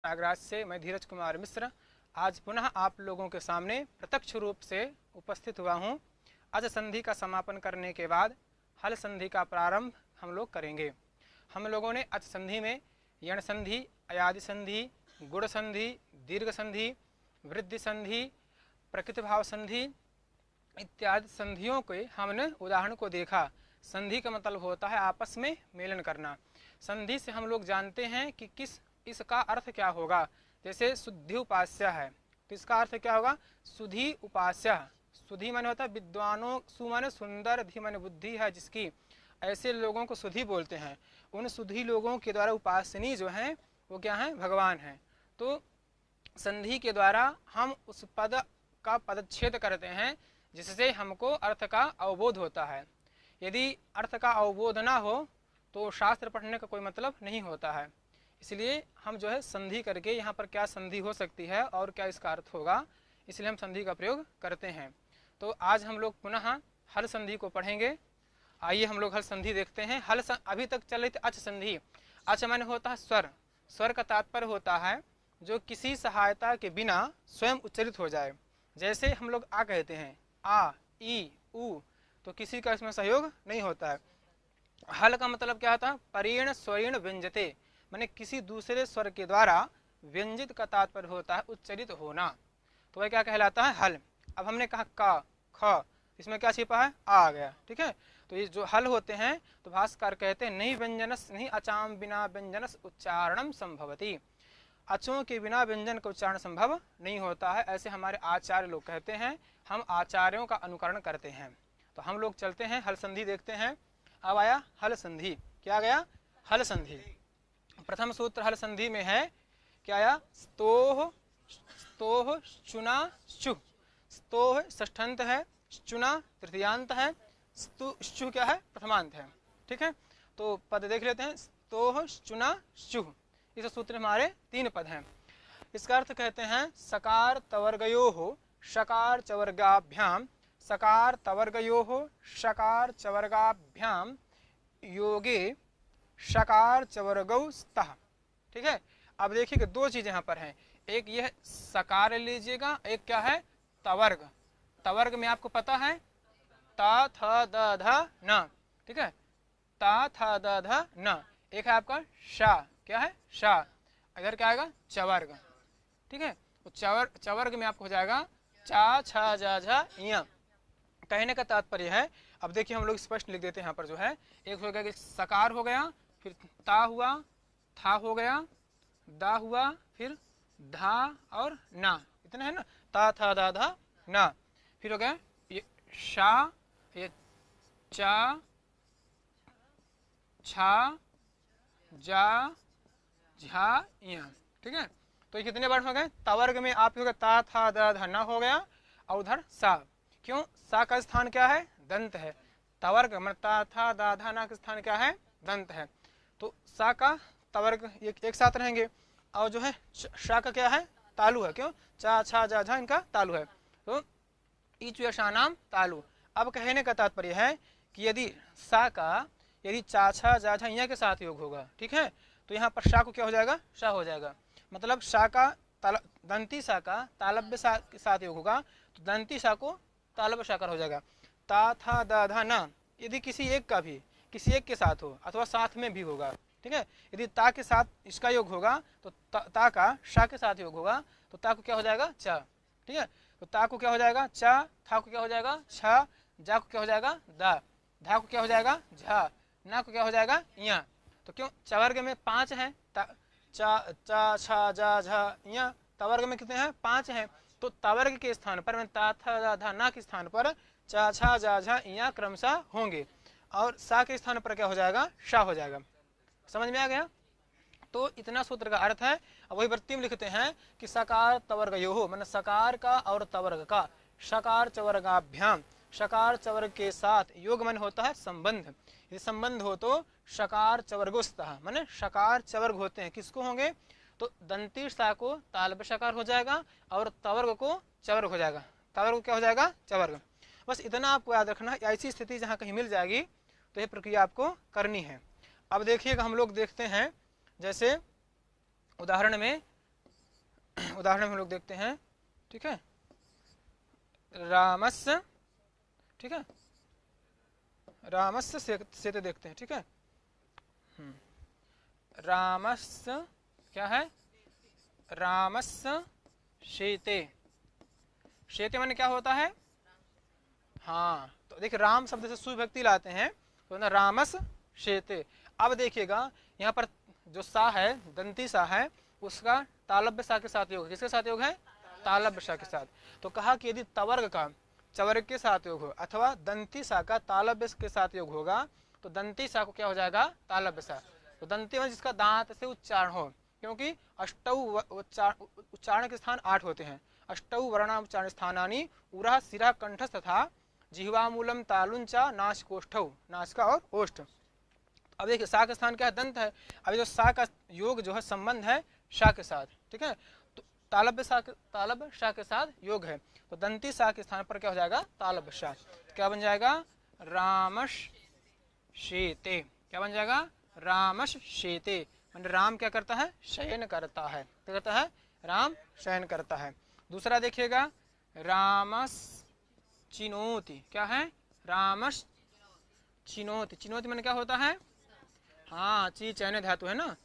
प्रयागराज से मैं धीरज कुमार मिश्र आज पुनः आप लोगों के सामने प्रत्यक्ष रूप से उपस्थित हुआ हूँ। अज संधि का समापन करने के बाद हल संधि का प्रारंभ हम लोग करेंगे। हम लोगों ने अच संधि में यण संधि, अयादि संधि, गुण संधि, दीर्घ संधि, वृद्धि संधि, प्रकृति भाव संधि इत्यादि संधियों के हमने उदाहरण को देखा। संधि का मतलब होता है आपस में मेलन करना। संधि से हम लोग जानते हैं कि इसका अर्थ क्या होगा। जैसे शुद्धि उपास्य है तो इसका अर्थ क्या होगा, सुधि उपास्य। सुधि माने होता है विद्वानों, सु माने सुंदर, धी माने बुद्धि है जिसकी, ऐसे लोगों को सुधि बोलते हैं। उन सुधि लोगों के द्वारा उपासनी जो है वो क्या है, भगवान है। तो संधि के द्वारा हम उस पद का पदच्छेद करते हैं जिससे हमको अर्थ का अवबोध होता है। यदि अर्थ का अवबोध ना हो तो शास्त्र पढ़ने का कोई मतलब नहीं होता है। इसलिए हम जो है संधि करके यहाँ पर क्या संधि हो सकती है और क्या इसका अर्थ होगा, इसलिए हम संधि का प्रयोग करते हैं। तो आज हम लोग पुनः हल संधि को पढ़ेंगे। आइए हम लोग हल संधि देखते हैं। अभी तक चल रही थी अच संधि। अच माने होता है स्वर। स्वर का तात्पर्य होता है जो किसी सहायता के बिना स्वयं उच्चरित हो जाए। जैसे हम लोग आ कहते हैं, आ, ई, उ, तो किसी का इसमें सहयोग नहीं होता है। हल का मतलब क्या होता है, परेण स्वरेण व्यंजते, माने किसी दूसरे स्वर के द्वारा व्यंजित का तात्पर्य होता है उच्चरित होना। तो वह क्या कहलाता है, हल। अब हमने कहा का, ख, इसमें क्या छिपा है, आ गया। ठीक है, तो ये जो हल होते हैं तो भाष्यकार कहते हैं नहीं व्यंजनस, नहीं अचाम बिना व्यंजनस उच्चारणम संभवती। अचों के बिना व्यंजन का उच्चारण संभव नहीं होता है, ऐसे हमारे आचार्य लोग कहते हैं। हम आचार्यों का अनुकरण करते हैं। तो हम लोग चलते हैं, हल संधि देखते हैं। अब आया हल संधि। क्या गया, हल संधि। प्रथम सूत्र हल संधि में है क्या आया, स्तोह, स्तोह, चुना, चु। स्तोह षष्ठांत है, चुना तृतीयांत है, स्तु क्या है, प्रथमांत है। ठीक है, तो पद देख लेते हैं। स्तोह, चुना, चु, इस सूत्र में हमारे 3 पद हैं। इसका अर्थ कहते हैं सकार तवर्गयोः शकार चवर्गाभ्याम, सकार तवर्गयोः शकार चवर्गाभ्याम योगे शकार चवर्गौ स्तः। ठीक है, अब देखिए कि 2 चीजें यहाँ पर हैं। एक यह सकार लीजिएगा, एक क्या है, तवर्ग। तवर्ग में आपको पता है ता, थ, द, ध, न। ठीक है, ता, थ, द, ध, न। एक है आपका शा, क्या है, शा। इधर क्या आएगा, चवर्ग। ठीक है, तो चवर्ग में आपको हो जाएगा चा, छा, जा, झा, य। कहने का तात्पर्य है, अब देखिए हम लोग स्पष्ट लिख देते हैं। यहाँ पर जो है एक हो गया कि सकार हो गया, फिर ता हुआ, था हो गया, दा हुआ, फिर धा और ना, इतना है ना, ता, था, दा, धा, ना। फिर हो गया ये शा, ये चा, छा, जा, झा, या। ठीक है, तो ये कितने बार हो गए, तवर्ग में आप हो गया ता, था, दा, धा, ना हो गया, और उधर सा। क्यों, सा का स्थान क्या है, दंत है। तवर्ग मतलब ता, था, दा, धा, ना का स्थान क्या है, दंत है। तो सा का तवर्ग एक साथ रहेंगे। और जो है शा का क्या है, तालु है। क्यों, चा, छा, जा, झा इनका तालु है। तो ईच शा नाम तालु। अब कहने का तात्पर्य है कि यदि सा का यदि चा, छा, जा, झा यहाँ के साथ योग होगा, ठीक है, तो यहाँ पर शा को क्या हो जाएगा, शा हो जाएगा। मतलब शा का दंती शा का तालब्य शा के साथ योग होगा, तो दंती शा को तालब्य शाकर हो जाएगा। ता, था, दा, धा, ना यदि किसी एक का भी किसी एक के साथ हो अथवा साथ में भी होगा। ठीक है, यदि ता के साथ इसका योग होगा तो ता का शा के साथ योग होगा, तो ता को क्या हो जाएगा, चा। ठीक है, तो ता को क्या हो जाएगा, चा, था को क्या हो जाएगा, छा, जा को क्या हो जाएगा, दा, धा को क्या हो जाएगा, झा, ना को क्या हो जाएगा, या। तो क्यों, चवर्ग में 5 है, चा, छा, जा, झा, या। तवर्ग में कितने हैं, 5 हैं। तो तवर्ग के स्थान पर ता, था, धा, ना के स्थान पर चा, छा, जा, झा, या क्रमशः होंगे, और सा के स्थान पर क्या हो जाएगा, शा हो जाएगा। समझ में आ गया। तो इतना सूत्र का अर्थ है। अब वही वृत्ति में लिखते हैं कि सकार तवर्गयोः, मतलब सकार का और तवर्ग का, शकार चवर्गाभ्याम, शकार चवर्ग के साथ योग मन होता है संबंध। यदि संबंध हो तो शकार चवर्गोस्तः, माने शकार चवर्ग होते हैं, किसको होंगे, तो दंती शा को तालब्य शकार हो जाएगा और तवर्ग को चवर्ग हो जाएगा। तवर्ग को क्या हो जाएगा, चवर्ग। बस इतना आपको याद रखना है। ऐसी स्थिति जहाँ कहीं मिल जाएगी तो ये प्रक्रिया आपको करनी है। अब देखिएगा, हम लोग देखते हैं जैसे उदाहरण में उदाहरण हम लोग देखते हैं, ठीक है। रामस्य, ठीक है, रामस्य सेतु देखते हैं, ठीक है। रामस्य क्या है, रामस्य शेते, शेते माने क्या होता है, हाँ तो देखिए राम शब्द से सुविभक्ति लाते हैं तो ना रामस शेते। अब देखिएगा यहाँ पर जो सा है, दंती सा है, उसका तालब्य सा के साथ योग है। किसके साथ योग है, तालब्य सा के साथ। तो कहा कि यदि तवर्ग का चवर्ग के साथ योग हो अथवा दंती सा का तालब्य के साथ योग होगा तो दंती सा को क्या हो जाएगा, तालब्य सा। तो दंती में जिसका दांत से उच्चारण हो, क्योंकि अष्टौ उच्चारण के स्थान 8 होते हैं। अष्टौ वर्णाचारण स्थानानि उरः शिरः कंठ तथा जिह्वामूलम तालुंचा नासिकोष्ठौ, नासिका और ओष्ठ। अब देखिए सा का स्थान क्या है, दंत है। अभी जो सा का योग जो है संबंध है शा के साथ, ठीक है। तो तालब्य शा के साथ योग है तो दंती सा के स्थान पर क्या हो जाएगा, तालब्य शा। तो क्या बन जाएगा, रामश शेते। क्या बन जाएगा, रामश शेते। मतलब राम क्या करता है, शयन करता है। क्या करता है, राम शयन करता है। दूसरा देखिएगा, रामस चिनोति। क्या है, रामस चिनोति। चिनोति मैंने क्या होता है, हाँ ची चयन धातु है ना,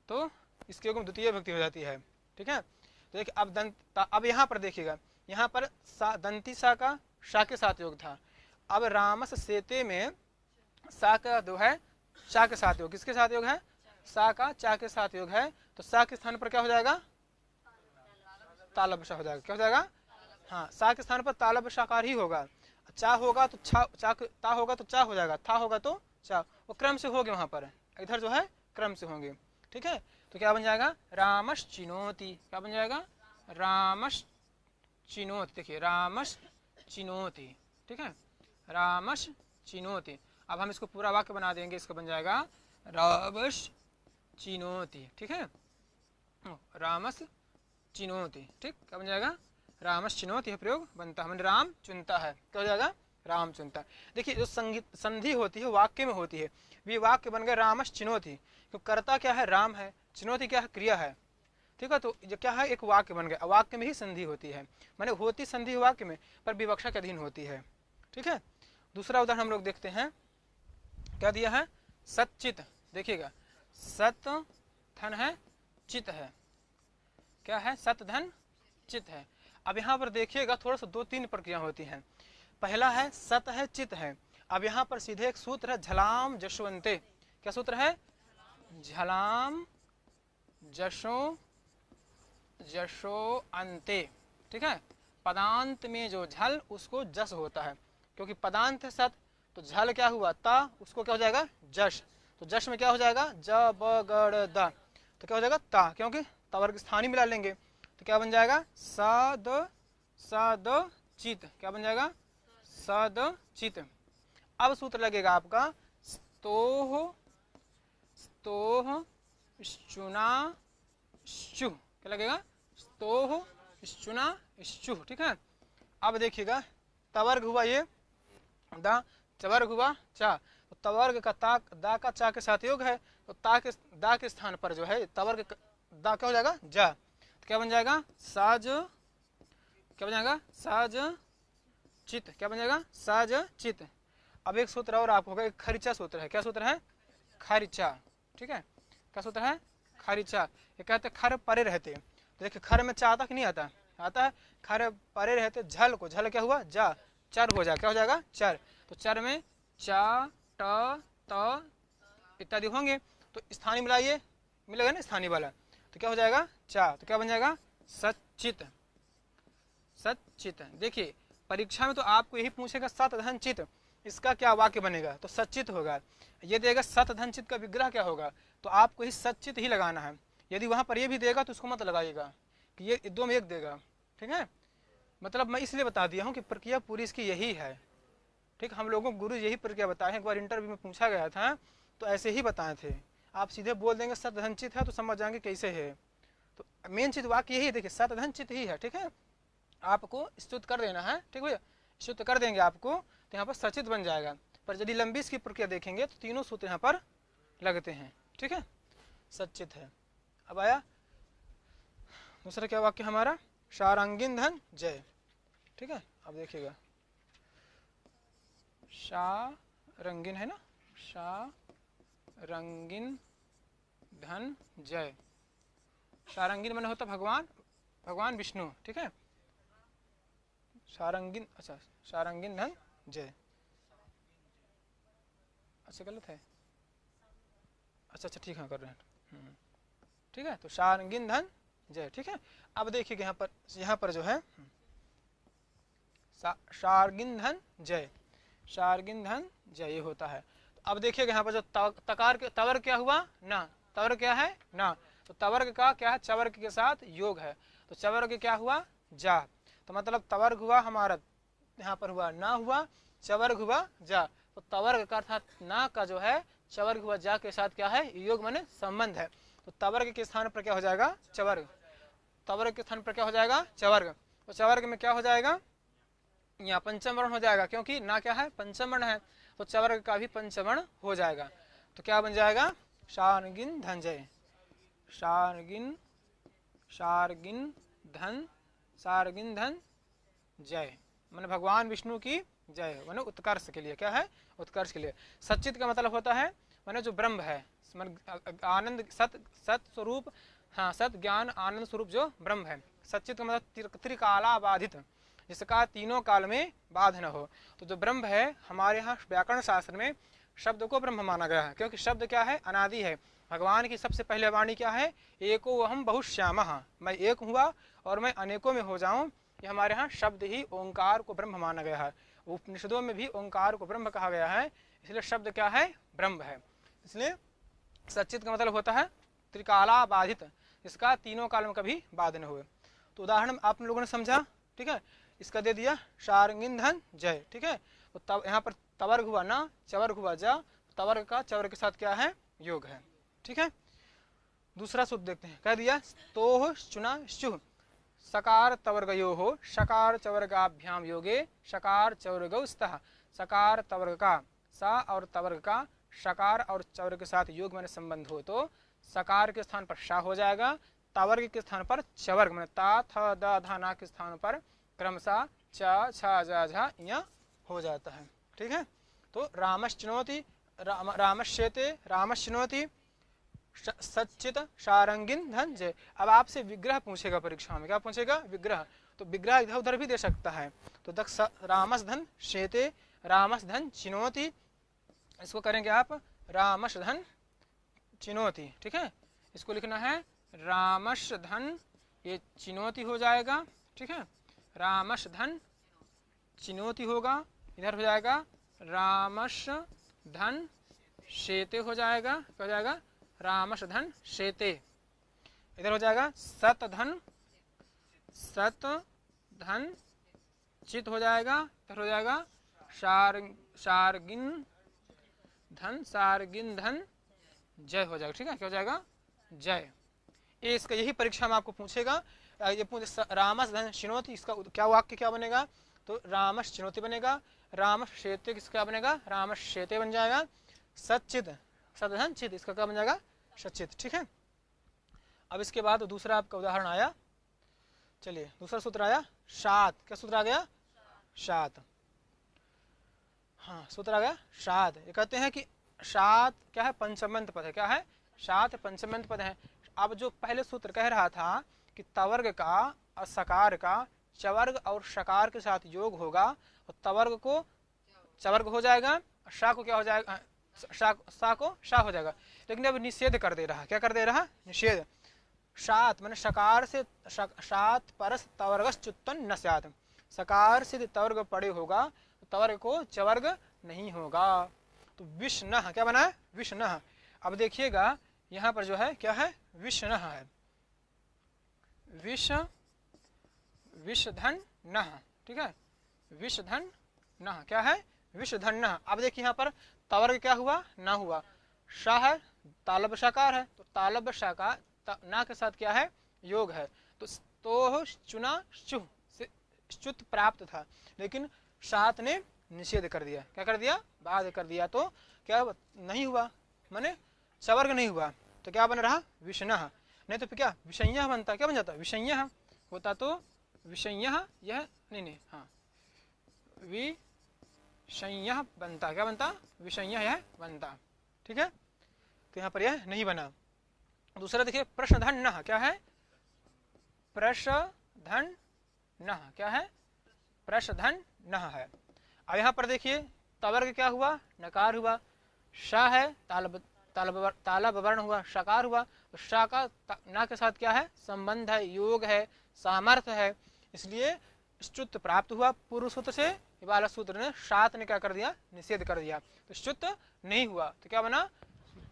तो इसके योग द्वितीय विभक्ति हो जाती है, ठीक है। तो देखिए अब अब यहाँ पर देखिएगा, यहाँ पर दंती सा का शा के साथ योग था। अब रामस सेते में सा का जो है चा के साथ योग, किसके साथ योग है, सा का चा के साथ योग है। तो सा के स्थान पर क्या हो जाएगा, तालब्य शा हो जाएगा। क्या हो जाएगा, हाँ सा के स्थान पर तालब्य शाकार ही होगा। चा होगा तो ता होगा तो चा हो जाएगा, था होगा तो चा, वो क्रम से होंगे वहां पर, इधर जो है क्रम से होंगे, ठीक है। तो क्या बन जाएगा, रामश चिनोति। क्या बन जाएगा, रामश चिनोति। देखिए रामश चिनोति, ठीक है, रामश चिनोति। अब हम इसको पूरा वाक्य बना देंगे, इसका बन जाएगा रामश चिनोति, ठीक है, रामस चिनोति, ठीक। क्या बन जाएगा, रामस चिनोति, प्रयोग बनता है, राम चुनता है। क्या हो जाएगा, राम चुनता है। देखिए जो संधि होती है वाक्य में होती है, ये वाक्य बन गया रामस चिनोति। तो कर्ता क्या है, राम है, चिनोति क्या है, क्रिया है, ठीक है। तो जो क्या है, एक वाक्य बन गया। वाक्य में ही संधि होती है, माने होती संधि वाक्य में पर विवक्षा के अधीन होती है, ठीक है। दूसरा उदाहरण हम लोग देखते हैं, क्या दिया है, सचित। देखिएगा सत धन है, चित है। क्या है, सत धन चित है। अब यहाँ पर देखिएगा थोड़ा सा 2-3 प्रक्रिया होती हैं। पहला है सत है, चित है। अब यहाँ पर सीधे एक सूत्र है, झलाम जशवंते। क्या सूत्र है, झलाम जशो अंते, ठीक है। पदांत में जो झल उसको जस होता है, क्योंकि पदांत है सत, तो झल क्या हुआ, ता, उसको क्या हो जाएगा, जश। तो जश में क्या हो जाएगा, ज ब ग द, तो क्या हो जाएगा ता, क्योंकि तवर्ग स्थानीय मिला लेंगे। तो क्या बन जाएगा, सद चित। क्या बन जाएगा, सद चित। अब सूत्र लगेगा आपका स्तोह चुना शु। क्या लगेगा, स्तोह चुना शु, ठीक है। अब देखिएगा तवर्ग हुआ ये दा, चवर्ग हुआ चा। तो तवर्ग का ता, दा का चा के साथ योग है, तो दा के स्थान पर जो है तवर्ग दा क्या हो जाएगा, जा। तो क्या बन जाएगा, साज। क्या बन जाएगा, साज चित। क्या बन जाएगा, साज चित। अब एक सूत्र और आपको होगा, एक खरिचा सूत्र है। क्या सूत्र है, खरिचा, ठीक है। क्या सूत्र है, खरिचा। ये कहते खर परे रहते। तो देखिए खर में चा आता कि नहीं आता, आता है। खर परे रहते, झल को, झल क्या हुआ, जा, चर हो जाएगा। क्या हो जाएगा, चर। तो चर में चा ट त इत्यादि होंगे, तो स्थानीय मिलाइए, मिलेगा ना स्थानीय वाला, तो क्या हो जाएगा, चा। तो क्या बन जाएगा, सचित। सचित। देखिए परीक्षा में तो आपको यही पूछेगा सत धन चित, इसका क्या वाक्य बनेगा, तो सचित होगा। ये देगा सत धन चित का विग्रह क्या होगा, तो आपको ही सचित ही लगाना है। यदि वहां पर ये भी देगा तो उसको मत लगाइएगा कि ये 2 में 1 देगा, ठीक है। मतलब मैं इसलिए बता दिया हूँ कि प्रक्रिया पूरी इसकी यही है, ठीक। हम लोगों को गुरु यही प्रक्रिया बताए हैं। एक बार इंटरव्यू में पूछा गया था तो ऐसे ही बताए थे। आप सीधे बोल देंगे सत धन चित है तो समझ जाएंगे कैसे है। तो मेन चीज वाक्य यही है, देखिए सत धन चित ही है, ठीक है। आपको स्तुत कर देना है, ठीक भैया, स्तुत कर देंगे आपको, तो यहाँ पर सचित बन जाएगा। पर यदि लंबी इसकी प्रक्रिया देखेंगे तो तीनों सूत्र यहाँ पर लगते हैं, ठीक है, सचित है। अब आया दूसरा क्या वाक्य हमारा, शारंगिन धन जय। ठीक है, अब देखिएगा, शारंगिन है ना, शारंगिन धन जय। शारंगिन मन होता भगवान विष्णु। ठीक है, शारंगिन, अच्छा शारंगिन धन जय, अच्छा गलत है, अच्छा ठीक है कर रहे हैं, ठीक है। तो शारंगिन धन जय। ठीक है, अब देखिए यहाँ पर जो है शारंगिन धन जय, शारंगिन धन जय ये होता है। तो अब देखिएगा यहाँ पर जो तकार के तवर्ग क्या हुआ ना, तवर्ग क्या है ना, तो तवर्ग का क्या है, चवर्ग के साथ योग है, तो चवर्ग क्या हुआ जा, तो मतलब तवर्ग हुआ हमारा यहाँ पर हुआ ना हुआ, चवर्ग हुआ जा, तो तवर्ग का अर्थात ना का जो है चवर्ग हुआ जा के साथ क्या है, योग माने संबंध है, तो तवर्ग के स्थान पर क्या हो जाएगा, चवर्ग, तवर्ग के स्थान पर क्या हो जाएगा, चवर्ग। तो चवर्ग में क्या हो जाएगा, यहाँ पंचम वर्ण हो जाएगा, क्योंकि ना क्या है, पंचम वर्ण है, तो चवर्ग का भी पंचम वर्ण हो जाएगा। तो क्या बन जाएगा, शारंगिन धन जय, शारंगिन धन जय, माने भगवान विष्णु की जय, माने उत्कर्ष के लिए, क्या है, उत्कर्ष के लिए। सच्चित का मतलब होता है माने जो ब्रह्म है, आनंद सत स्वरूप, हाँ सत ज्ञान आनंद स्वरूप जो ब्रह्म है। सच्चित का मतलब त्रिकाला बाधित, जिसका तीनों काल में बाध न हो। तो जो ब्रह्म है, हमारे यहाँ व्याकरण शास्त्र में शब्द को ब्रह्म माना गया है, क्योंकि शब्द क्या है, अनादि है। भगवान की सबसे पहले वाणी क्या है, एको अहम बहुश्यामः, मैं एक हुआ और मैं अनेकों में हो जाऊं, ये हमारे यहाँ शब्द ही ओंकार को ब्रह्म माना गया है। उपनिषदों में भी ओंकार को ब्रह्म कहा गया है, इसलिए शब्द क्या है, ब्रह्म है। इसलिए सच्चित का मतलब होता है त्रिकाला बाधित, जिसका तीनों काल में कभी बाध न हुए। तो उदाहरण आप लोगों ने समझा, ठीक है, इसका दे दिया शारंगिन धन जय। ठीक है, तो तब यहाँ पर तवर्ग हुआ ना, चवर्ग हुआ जा, तवर्ग का चवर्ग के साथ क्या है, योग है। ठीक है, दूसरा सूत्र देखते हैं, कह दिया तोह चुना शुह, सकार तवर्गयो हो, शकार चवर्गाभ्याम योगे, शकार चवर्गौ स्तः, सकार तवर्ग का सा और तवर्ग का शकार और चवर्ग के साथ योग में संबंध हो तो सकार के स्थान पर शा हो जाएगा, तवर्ग के स्थान पर चवर्ग में ता थ द धा ना के स्थान पर क्रमशः च छ ज झ य हो जाता है। ठीक है, तो रामश्चिनोति रामश्येते रामश्चिनोति सच्चित शारंगिन धन जय। अब आपसे विग्रह पूछेगा परीक्षा में, क्या पूछेगा, विग्रह। तो विग्रह इधर उधर भी दे सकता है, तो दक्ष रामस धन शेते, रामस धन चिनोति, इसको करेंगे आप रामस धन चिनोति। ठीक है, इसको लिखना है रामस धन, ये चिनोति हो जाएगा। ठीक है, रामस धन चिनोति होगा, इधर हो जाएगा रामस धन शेते हो जाएगा, क्या हो जाएगा, रामस धन शेते। इधर हो जाएगा सत धन चित हो जाएगा, इधर हो जाएगा शारगिन धन जय हो जाएगा। ठीक है, क्या हो जाएगा, जय। ये इसका यही परीक्षा में आपको पूछेगा, ये रामस धन चिनोति, इसका क्या वाक्य क्या बनेगा, तो रामस चिनोति बनेगा, रामस शेते किसका बनेगा, रामस शेते बन जाएगा, सच्चित सतधन चित, इसका क्या बन जाएगा, सच्चित। ठीक है, अब इसके बाद दूसरा आपका उदाहरण आया, चलिए दूसरा सूत्र आया शात, क्या सूत्र आ गया, शात, हाँ सूत्र आ गया शात। ये कहते हैं कि शात क्या है, पंचमंत पद है, क्या है, शात पंचमंत पद है। अब जो पहले सूत्र कह रहा था कि तवर्ग का और सकार का चवर्ग और शकार के साथ योग होगा, और तवर्ग को चवर्ग हो जाएगा, शा को क्या हो जाएगा, सा को शा हो जाएगा। लेकिन अब निषेध कर दे रहा, क्या कर दे रहा, निषेध। शात मैंने शकार से शात परस तवर्गश्च्युत्पन्न न स्यात्, सकार से तवर्ग पड़े होगा तो तवर्ग को चवर्ग नहीं होगा। तो विष्णः क्या बना है, विष्णः। अब देखिएगा यहाँ पर जो है क्या है, विष्णः है, विषधन नः। ठीक है, विषधन नः क्या है, विषधन नः। अब देखिए यहाँ पर तवर्ग क्या हुआ, ना हुआ, शा है, तालब शाकार है, तो तालब शाकार ना के साथ क्या है, योग है, तो चुना चुह से च्युत प्राप्त था, लेकिन सात ने निषेध कर दिया, क्या कर दिया, बाध कर दिया, तो क्या नहीं हुआ, माने चवर्ग नहीं हुआ, तो क्या बन रहा, विष्णः। नहीं तो फिर क्या विषय्यः बनता, क्या बन जाता विषय्यः होता, तो विषय्यः यह नहीं हाँ विषय्यः बनता, क्या बनता विषय्यः यह बनता। ठीक है, तो यहाँ पर यह नहीं बना। दूसरा देखिए प्रश्नधन नः, क्या है प्रश्नधन नः, क्या है प्रश्नधन नः है। अब यहाँ पर देखिए तवर्ग क्या हुआ नकार हुआ, श है तालब वर्ण हुआ शकार हुआ, तो श का ना के साथ क्या है संबंध है, योग है, सामर्थ्य है, इसलिए स्तुत प्राप्त हुआ। पूर्व सूत्र से वाला सूत्र ने शात ने क्या कर दिया निषेध कर दिया, तो स्तुत नहीं हुआ, तो क्या बना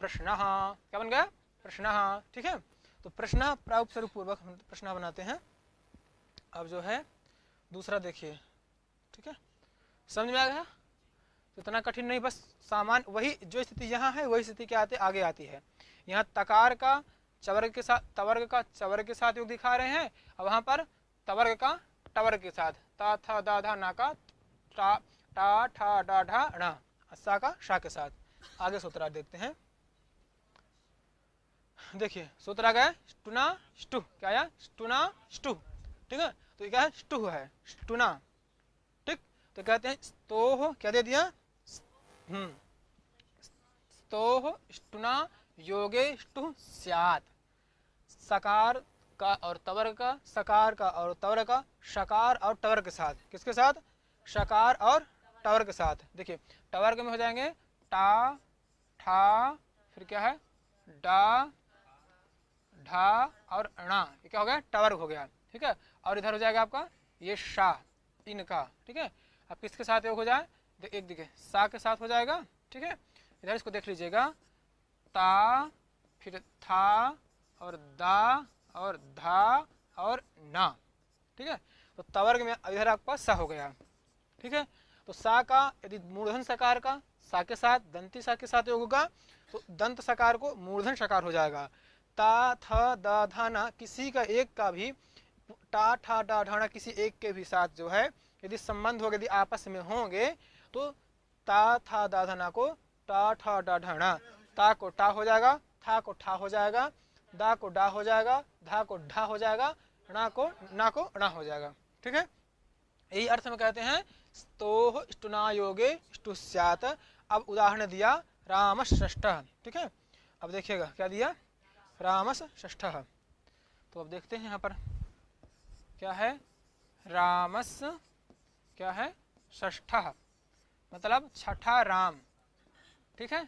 प्रश्नः, क्या बन गया प्रश्नः। ठीक है, तो प्रश्न प्रारूप पूर्वक हम प्रश्न बनाते हैं। अब जो है दूसरा देखिए, ठीक है समझ में आ गया, तो इतना कठिन नहीं, बस सामान्य वही जो स्थिति यहाँ है वही स्थिति क्या आती आगे आती है। यहाँ तकार का चवर्ग के साथ तवर्ग का चवर्ग के साथ योग दिखा रहे हैं, और वहां पर तवर्ग का टवर्ग के साथ ता था दा धा ना का टा टा ठा डा ढा णा, सा का शा के साथ। आगे सूत्र देखते हैं, देखिए सूत्र आ गया स्टुना स्टु, क्या आया स्टुना स्टु। ठीक है, तो ये क्या है स्टु है स्टुना। ठीक, तो कहते हैं स्तोह, क्या दे दिया स्तोह स्टुना योगे स्टु स्यात्, सकार का और तवर्ग का, सकार का और तवर्ग का, शकार और टवर्ग के साथ, किसके साथ शकार और टवर्ग के साथ। देखिए टवर्ग में हो जाएंगे टा ठा, फिर क्या है डा ढा और णा, ये क्या हो गया टवर्ग हो गया। ठीक है, और इधर हो जाएगा आपका ये शा इनका। ठीक है, अब किसके साथ योग हो जाए, एक देखिए सा के साथ हो जाएगा। ठीक है, इधर इसको देख लीजिएगा ता फिर था और दा और धा और ना। ठीक है, तो तवर्ग में इधर आपका सा हो गया। ठीक है, तो सा का यदि मूर्धन सकार का सा के साथ दंती सा के साथ योग होगा तो दंत सकार को मूर्धन सकार हो जाएगा। ता थ दा धा ना किसी का एक का भी, टा ठा डा ढाना किसी एक के भी साथ जो है यदि संबंध हो, यदि आपस में होंगे तो ता था दा धना को टा ठा डा ढाना, ता को टा हो जाएगा, था को ठा हो जाएगा, दा को डा हो जाएगा, धा को ढा हो जाएगा, णा को ना को णा हो जाएगा। ठीक है, यही अर्थ में कहते हैं स्तोह स्टुना योगे स्टु स्यात्। अब उदाहरण दिया रामस षष्ठः। ठीक है, अब देखिएगा क्या दिया रामस षष्ठः, तो अब देखते हैं यहाँ पर क्या है रामस, क्या है षष्ठः मतलब छठा राम। ठीक है,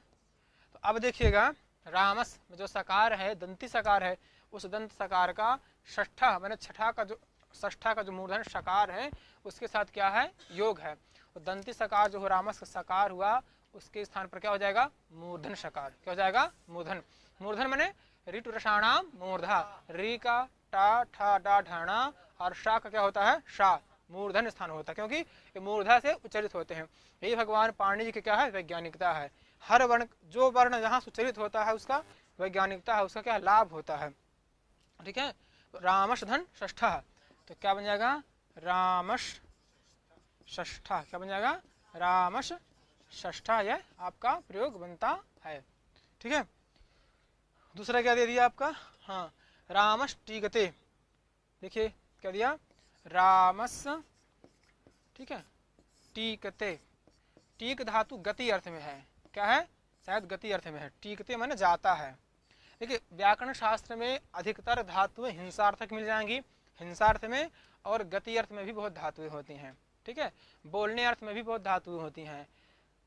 तो अब देखिएगा रामस में जो सकार है दंती सकार है, उस दंत सकार का षष्ठा मैंने छठा का जो षष्ठा का जो मूर्धन सकार है उसके साथ क्या है योग है, तो दंती सकार जो रामस का सकार हुआ उसके स्थान पर क्या हो जाएगा मूर्धन सकार, क्या हो जाएगा मूर्धन। मूर्धन मैंने ऋतु रसाणाम मूर्धा, री का टा ठा डा ढाना और शा का क्या होता है शा, मूर्धन स्थान होता है क्योंकि ये मूर्धा से उच्चरित होते हैं। यही भगवान पाणिनि जी की क्या है वैज्ञानिकता है, हर वर्ण जो वर्ण जहाँ उच्चरित होता है उसका वैज्ञानिकता है, उसका क्या लाभ होता है। ठीक है, रामश धन षष्ठा, तो क्या बन जाएगा रामश षष्ठा, क्या बन जाएगा रामश षष्ठा, यह आपका प्रयोग बनता है। ठीक है, दूसरा क्या दे दिया आपका हाँ रामस टीकते, देखिए क्या दिया रामस, ठीक है टीकते, टीक धातु गति अर्थ में है, क्या है शायद गति अर्थ में है, टीकते माने जाता है। देखिए व्याकरण शास्त्र में अधिकतर धातुएं हिंसार्थक मिल जाएंगी, हिंसार्थ में और गति अर्थ में भी बहुत धातुएं होती हैं। ठीक है, बोलने अर्थ में भी बहुत धातुएं होती हैं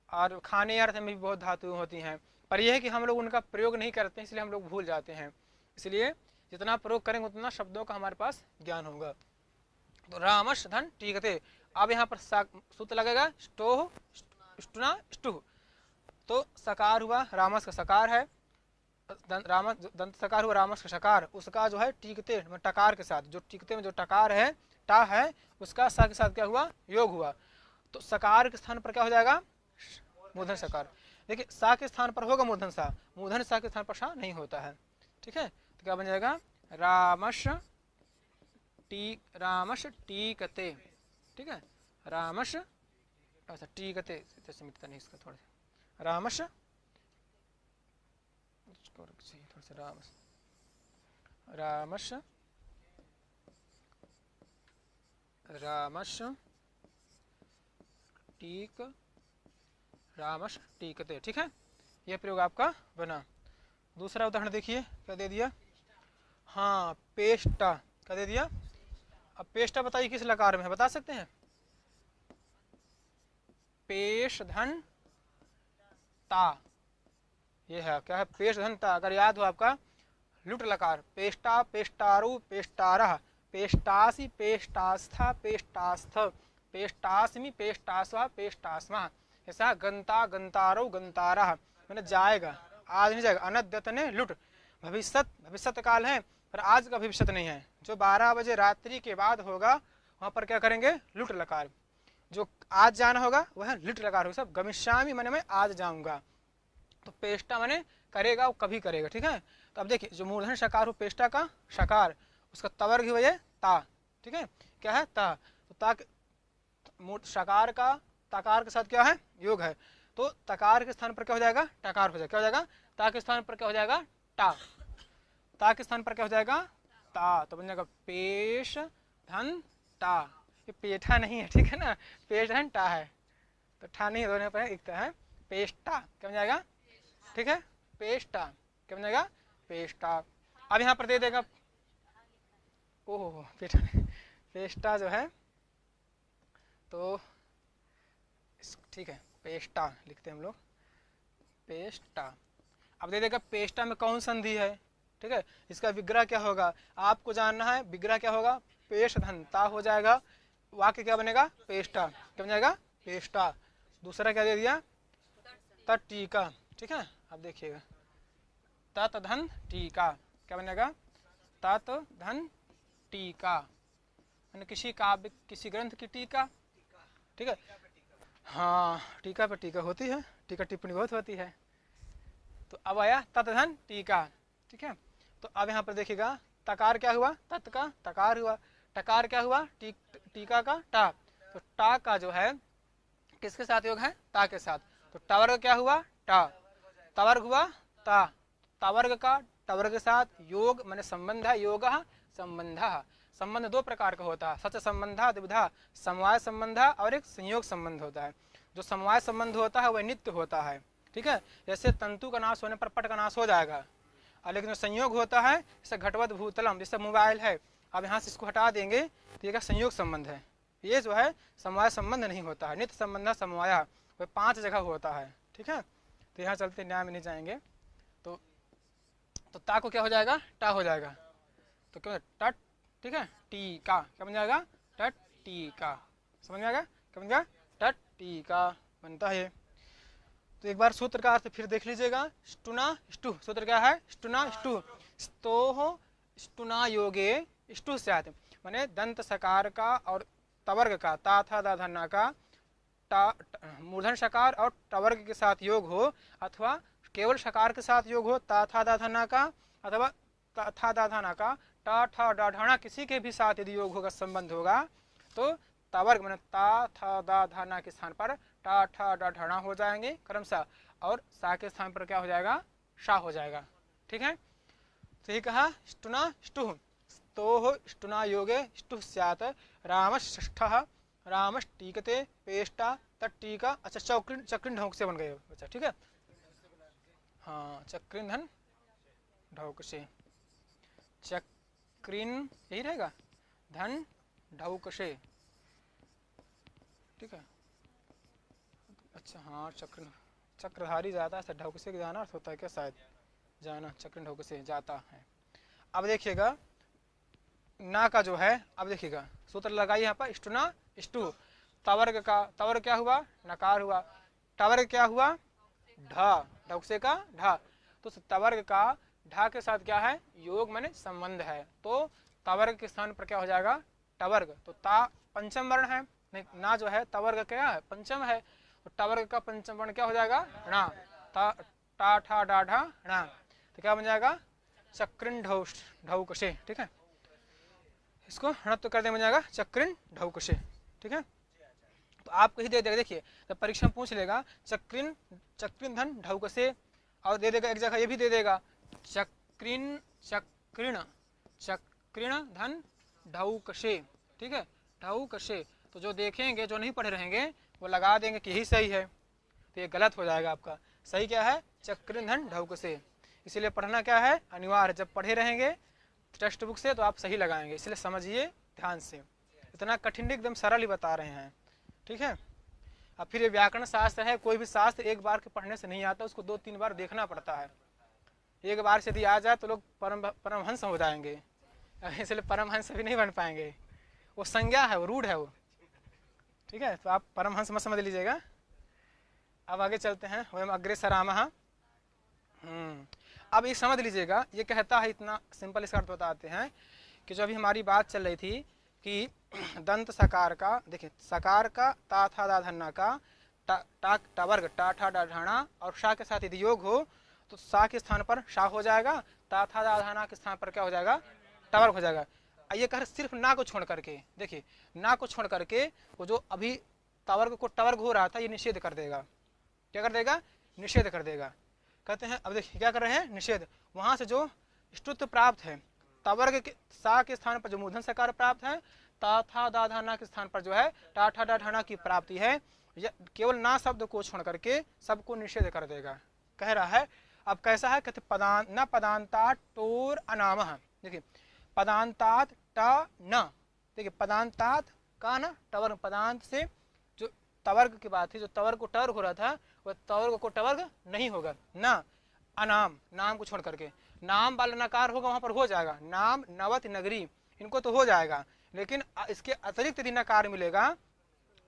और खाने अर्थ में भी बहुत धातुएं होती हैं, पर यह है कि हम लोग उनका प्रयोग नहीं करते हैं इसलिए हम लोग भूल जाते हैं, इसलिए जितना प्रयोग करेंगे उतना शब्दों का हमारे पास ज्ञान होगा। तो रामश धन टीकते, अब यहाँ पर सूत्र लगेगा स्टोह स्टुना स्टुह, तो सकार हुआ रामस का सकार है, रामस दंत सकार हुआ रामस का सकार, उसका जो है टीकते टकार के साथ, जो टीकते में जो टकार है टा है उसका सा के साथ क्या हुआ योग हुआ, तो सकार के स्थान पर क्या हो जाएगा मूर्धन सकार। देखिए सा के स्थान पर होगा मूर्धन सा, मूर्धन सा के स्थान पर सा नहीं होता है। ठीक है, तो क्या बन जाएगा रामश टीकते। ठीक है, रामश अच्छा टीकते नहीं इसका थोड़ा सा रामश थोड़ा सा रामस, रामश रामश टीक रामश टीकते। ठीक है, यह प्रयोग आपका बना। दूसरा उदाहरण देखिए क्या दे दिया। हाँ, पेष्टा क्या दे दिया। अब पेष्टा बताइए किस लकार में है, बता सकते हैं। पेश धन ता, ये है क्या है, पेश धन ता। अगर याद हो आपका लुट लकार, पेष्टा पेष्टारु पेष्टारः पेष्टासि पेष्टास्था पेष्टास्थ पेष्टास्मि पेष्टास्वा पेष्टास्मा। ऐसा गंता गंतारो गंतारः, मैंने जाएगा, आज नहीं जाएगा। अनद्यतने लुट, भविष्यत भविष्यत काल है पर आज का भविष्यत नहीं है। जो 12 बजे रात्रि के बाद होगा वहां पर क्या करेंगे, लुट लकार। जो आज जाना होगा वह लुट लकार होगा। सब गमिष्यामि माने मैं आज जाऊंगा, तो पेष्टा माने करेगा, वो कभी करेगा। ठीक है, तो अब देखिए जो मूर्धन शकार हो पेष्टा का शकार, उसका तवर्ग ही वजह ता। ठीक है, क्या है ता, तो ता शकार का तकार के साथ क्या है, योग है। तो तकार के स्थान पर क्या हो जाएगा, टकार हो जाएगा। क्या हो जाएगा, ता के स्थान पर क्या हो जाएगा, टा। ता के स्थान पर क्या हो जाएगा, ता। तो बन जाएगा पेश धन टा। ये पेठा नहीं है, ठीक है ना, पेश धन टा है, तो ठा नहीं दोनों पर एक है। पेष्टा क्या बन जाएगा, ठीक है, पेष्टा क्या बन जाएगा, पेष्टा। अब यहाँ पर दे देगा, ओह पेठा पेष्टा जो है, तो ठीक है पेष्टा लिखते हैं हम लोग, पेष्टा। अब दे देगा पेष्टा में कौन संधि है। ठीक है, इसका विग्रह क्या होगा आपको जानना है। विग्रह क्या होगा, पेश धनता हो जाएगा, वाक्य क्या बनेगा, पेष्टा क्या बन जाएगा, पेष्टा। दूसरा क्या दे दिया, तत् टीका। ठीक है, अब देखिएगा तत् धन टीका क्या बनेगा, तत् धन टीका, यानी किसी काव्य किसी ग्रंथ की टीका। ठीक है, हाँ टीका पर टीका होती है, टीका टिप्पणी बहुत होती है। तो अब आया तत्धन टीका। ठीक है, तो अब यहाँ पर देखिएगा तकार क्या हुआ, तत् का तकार हुआ, टकार क्या हुआ, टीका का टा। तो टा का जो है किसके साथ योग है, ता के साथ। तो टवर्ग क्या हुआ, टा। तवर्ग हुआ ता। तवर्ग का टवर्ग के साथ योग माने संबंध है, योग संबंध। संबंध दो प्रकार का होता है, सच संबंधा द्विधा, समवाय संबंध और एक संयोग संबंध होता है। जो समवाय संबंध होता है वह नित्य होता है। ठीक है, जैसे तंतु का नाश होने पर पट का नाश हो जाएगा, लेकिन जो संयोग होता है जैसे घटवत भूतलम, जैसे मोबाइल है, अब यहाँ से इसको हटा देंगे तो ये संयोग संबंध है। ये जो है समवाय संबंध नहीं होता है, नित्य संबंध समवाय वह 5 जगह होता है। ठीक है, तो यहाँ चलते न्याय में नहीं जाएंगे। तो ता को क्या हो जाएगा, टा हो जाएगा, तो क्या टट। ठीक है, टीका क्या बन जाएगा, टट टीका। समझ में आएगा, क्या बन गया, टट टीका बनता है। तो एक बार सूत्र का अर्थ फिर देख लीजिएगा। स्टुना स्टु, सूत्र क्या है, स्टुना स्टु, स्तोह स्टुना योगे स्टु स्यात्, माने दंत सकार का और तवर्ग का ता था दा धन्ना का मूर्धन शकार और टवर्ग के साथ योग हो, अथवा केवल शकार के साथ योग हो ता था दा धन्ना का, अथवा ता था दा धना का टा ठा डा ढाना किसी के भी साथ यदि योग होगा, संबंध होगा, तो तवर्ग माने ता था दा धना के स्थान पर टा ठा डा ढाना हो जाएंगे क्रमशः, और सा के स्थान पर क्या हो जाएगा, शा हो जाएगा। ठीक है, तो ये कहा स्टुना स्टुः, स्तोः स्टुना योगे स्टुः स्यात्, रामश्ष्ठः रामष्टीकते पेष्टा तट्टीका। अच्छा चक्रिन, चक्रिन ढोक से बन गए बच्चा। ठीक है, हाँ चक्रिन धन ढौक से, चक्रिन यही रहेगा, धन ढौक से। ठीक है, अच्छा हाँ चक्र, चक्रधारी जाता है, ढौक से जाना अर्थ होता है क्या, शायद जाना, चक्र ढौक से जाता है। अब देखिएगा ना का जो है, अब देखिएगा सूत्र लगाइए यहाँ पर, स्टुना स्टु, तवर्ग का तवर्ग क्या हुआ, नकार हुआ, टवर्ग क्या हुआ, ढा, ढौक से का ढा। तो तवर्ग का ढा के साथ क्या है, योग माने संबंध है, तो तवर्ग के स्थान पर क्या हो जाएगा, टवर्ग। तो ता पंचम वर्ण है, नहीं ना जो है तवर्ग क्या है, पंचम है, तो टवर्ग का पंचम वर्ण क्या हो जाएगा, णा। टा ठा डा ढा णा, तो क्या बन जाएगा, चक्रिन ढौक से। ठीक है, इसको णत्व कर दे, बन जाएगा चक्रिन ढौक से। ठीक है, तो आपको ही दे देगा, देखिए जब परीक्षा में पूछ लेगा चक्रिन चक्रिन धन ढौक से, और दे देगा एक जगह ये भी दे देगा चक्रिन चक्रिण चक्रिण धन ढौकशे, ठीक है, ढौकशे। तो जो देखेंगे, जो नहीं पढ़े रहेंगे, वो लगा देंगे कि यही सही है, तो ये गलत हो जाएगा आपका। सही क्या है? चक्रिण धन ढौकशे। इसीलिए पढ़ना क्या है? अनिवार्य। जब पढ़े रहेंगे टेक्स्ट बुक से तो आप सही लगाएंगे, इसलिए समझिए ध्यान से। इतना कठिन नहीं, एकदम सरल ही बता रहे हैं, ठीक है। अब फिर ये व्याकरण शास्त्र है, कोई भी शास्त्र एक बार के पढ़ने से नहीं आता, उसको 2-3 बार देखना पड़ता है। एक बार से यदि आ जाए तो लोग परमहंस हो जाएंगे, इसलिए परमहंस भी नहीं बन पाएंगे। वो संज्ञा है, वो रूढ़ है वो, ठीक है। तो आप परमहंस मत समझ लीजिएगा। अब आगे चलते हैं। वयम अग्रे सरामः। अब ये समझ लीजिएगा, ये कहता है, इतना सिंपल इसका अर्थ बताते हैं कि जो अभी हमारी बात चल रही थी कि दंत सकार का, देखिए सकार का ता था दा धन्ना का टा टवर्ग टा ठा डा ढाणा और शा के साथ यदि योग हो तो सा के स्थान पर शा हो जाएगा, ता था दा धाना के स्थान पर क्या हो जाएगा? टवर्ग हो जाएगा। ये कह सिर्फ ना को छोड़ करके, देखिए ना को छोड़ करके वो जो अभी तवर्ग को टवर्ग हो रहा था ये निषेध कर देगा। क्या कर देगा? निषेध कर देगा। कहते हैं, अब देखिए क्या कर रहे हैं? निषेध। वहां से जो स्तुत्व प्राप्त है, तवर्ग के सा के स्थान पर जो मूर्धन सकार प्राप्त है, ता था दा धाना के स्थान पर जो है टा ठा डा ढाना की प्राप्ति है, केवल ना शब्द को छोड़ करके सबको निषेध कर देगा, कह रहा है। अब कैसा है? कहते पदांत न पदांतात टोर अनामः। देखिए पदांतात ट न, देखिए पदांतात का न टवर्ग, पदांत से जो तवर्ग की बात थी, जो तवर्ग को टवर्ग हो रहा था वह तवर्ग को टवर्ग नहीं होगा। न अनाम, नाम को छोड़ करके नाम वाला नकार होगा, वहां पर हो जाएगा। नाम नवत नगरी, इनको तो हो जाएगा, लेकिन इसके अतिरिक्त यदि नकार मिलेगा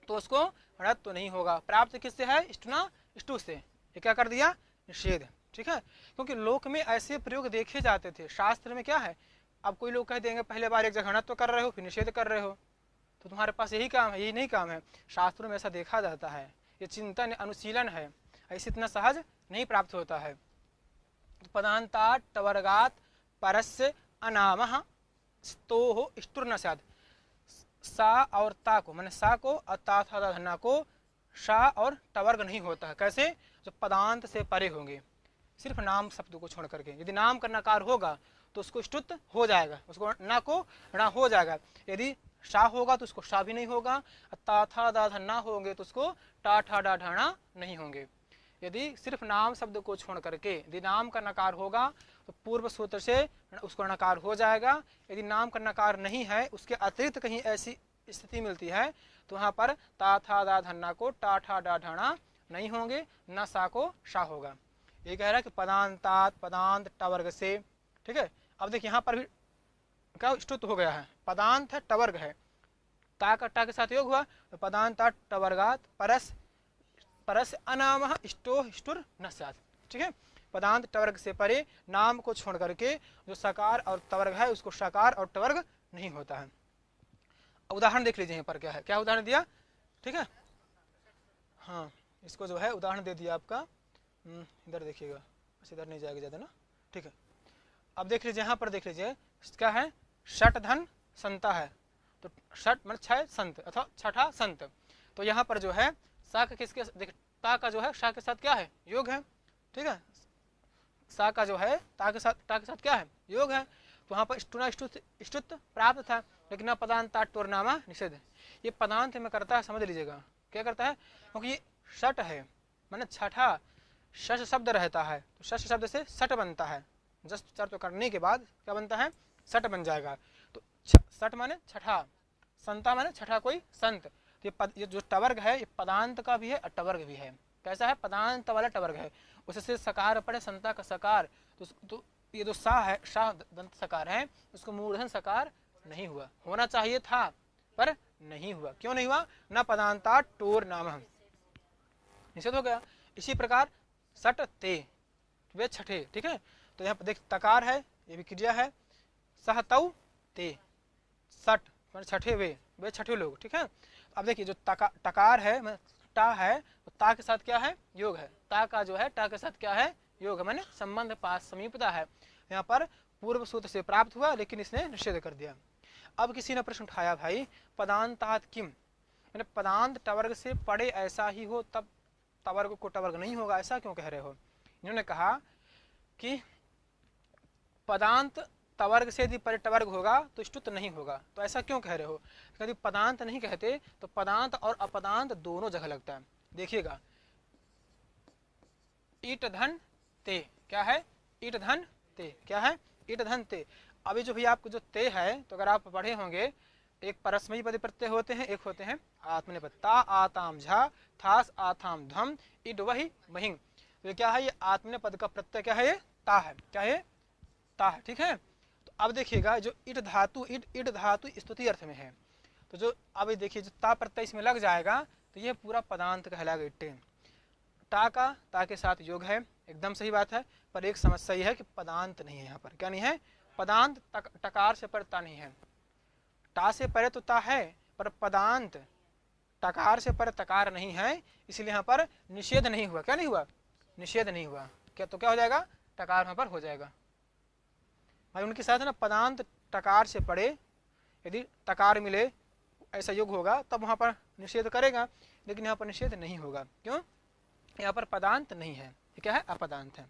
तो उसको रद्द तो नहीं होगा। प्राप्त किससे है? स्टुना स्टु से। ये क्या कर दिया? निषेध, ठीक है। क्योंकि लोक में ऐसे प्रयोग देखे जाते थे। शास्त्र में क्या है, अब कोई लोग कह देंगे पहले बार एक जगह घनत्व कर रहे हो फिर निषेध कर रहे हो, तो तुम्हारे पास यही काम है, यही नहीं काम है। शास्त्रों में ऐसा देखा जाता है, ये चिंतन अनुशीलन है, ऐसे इतना सहज नहीं प्राप्त होता है। पदांतात टवर्गात परस्य अनामः स्तोः स्टुर न स्यात्। सा और ता को, मैंने सा को और ता था धन्ना को शा और टवर्ग नहीं होता है। कैसे? जो पदांत से परे होंगे, सिर्फ नाम शब्द को छोड़ करके। यदि नाम का नकार होगा तो उसको स्तुत हो जाएगा, उसको ना को णा हो जाएगा। यदि शा होगा तो उसको शा भी नहीं होगा, ता था दा धन्ना होंगे तो उसको टा ठा डा ढाणा नहीं होंगे। यदि सिर्फ नाम शब्द को छोड़ करके यदि नाम का नकार होगा तो पूर्व सूत्र से उसको नकार हो जाएगा। यदि नाम का नकार नहीं है, उसके अतिरिक्त कहीं ऐसी स्थिति मिलती है तो वहां पर ता था दा धन्ना को टा ठा डा ढाणा नहीं होंगे, न सा को शा होगा। ये कह रहा है कि पदांतात पदांत टवर्ग से, ठीक है। अब देखिए यहाँ पर भी क्या स्तुत हो गया है, पदांत है टवर्ग है, ता का टा के साथ योग हुआ तो पदांतात टवर्गात परस परस अनामः स्टोः स्टुर न स्यात्, ठीक है। पदांत टवर्ग से परे नाम को छोड़ करके जो सकार और टवर्ग है उसको सकार और टवर्ग नहीं होता है। उदाहरण देख लीजिए यहाँ पर क्या है, क्या उदाहरण दिया, ठीक है। हाँ, इसको जो है उदाहरण दे दिया आपका, इधर देखिएगा, बस इधर नहीं जाएगा ज़्यादा ना, ठीक है। अब देख लीजिए यहाँ पर देख लीजिए क्या है, षट धन संता है, तो षट मतलब 6 संत अथवा छठा संत। तो यहाँ पर जो है सा का किसके देखिए, ता का जो है शा के साथ क्या है? योग है, ठीक है। सा का जो है ता के साथ क्या है? योग है। तो वहाँ पर स्टुना स्तुत प्राप्त था, लेकिन न पदांतात टोरनामा निषेध। ये पदांत में करता है, समझ लीजिएगा क्या करता है, क्योंकि ये षट है, माने छठा शश शब्द रहता है, तो शश शब्द से सट बनता है। जस्ट चर्च करने के बाद क्या बनता है? सट बन जाएगा। तो सट माने छठा, संता माने छठा कोई संत। तो ये जो टवर्ग है ये पदांत का भी है और टवर्ग भी है। कैसा है? पदांत वाला टवर्ग है, उससे सकार पड़े संता का सकार, तो ये जो सा है, शाह दंत सकार है, उसको मूर्धन सकार नहीं हुआ, होना चाहिए था पर नहीं हुआ। क्यों नहीं हुआ? न पदांता टोर नाम निषेध हो गया। इसी प्रकार सट ते वे छठे, ठीक है। तो यहाँ पर देख तकार है, ये भी क्रिया है, सह तौ ते सट मतलब छठे वे छठे लोग, ठीक है। अब देखिए जो टकार है टा है, तो ता के साथ क्या है? योग है। ता का जो है टा के साथ क्या है? योग है, मैंने संबंध पास समीपता है। यहाँ पर पूर्व सूत्र से प्राप्त हुआ लेकिन इसने निषेध कर दिया। अब किसी ने प्रश्न उठाया, भाई पदांतात किम, मैंने पदांत टवर्ग से पड़े ऐसा ही हो तब टवर्ग को टवर्ग नहीं होगा, ऐसा क्यों कह रहे हो? इन्होंने कहा कि पदांत तवर्ग से यदि परिटवर्ग होगा तो ष्टुत नहीं होगा। तो ऐसा क्यों कह रहे हो? यदि पदांत नहीं कहते तो पदांत और अपदांत दोनों जगह लगता है। देखिएगा, ईट धन ते, क्या है? ईट धन ते, क्या है? ईट धन ते। अभी जो भी आपको जो ते है, तो अगर आप पढ़े होंगे, एक परस्मयी पद प्रत्यय होते हैं, एक होते हैं आत्मनेपद। ता आताम झा, थास आथाम धम, इड वही महिंग। तो क्या है? ये आत्मनेपद का प्रत्यय क्या है? ये ता है। क्या है? ता है। ठीक है। तो अब देखिएगा, जो इड धातु, इड धातु स्तुति अर्थ में है, तो जो अब देखिए जो ता प्रत्यय इसमें लग जाएगा तो ये पूरा पदांत कहलाएगा। इट्टे ता का ता के साथ योग है, एकदम सही बात है। पर एक समस्या यह है कि पदांत नहीं है यहाँ पर। क्या नहीं है? पदांत टकार से परे ता नहीं है। टा से परे तो ता है, पर पदांत टकार से परे तकार नहीं है, इसलिए यहाँ पर निषेध नहीं हुआ। क्या नहीं हुआ? निषेध नहीं हुआ। क्या तो क्या हो जाएगा? टकार यहाँ पर हो जाएगा। भाई उनके साथ ना पदांत टकार से पड़े, यदि तकार मिले ऐसा योग होगा तब वहाँ पर निषेध करेगा, लेकिन यहाँ पर निषेध नहीं होगा। क्यों? यहाँ पर पदांत नहीं है। ये क्या है? अपदांत है।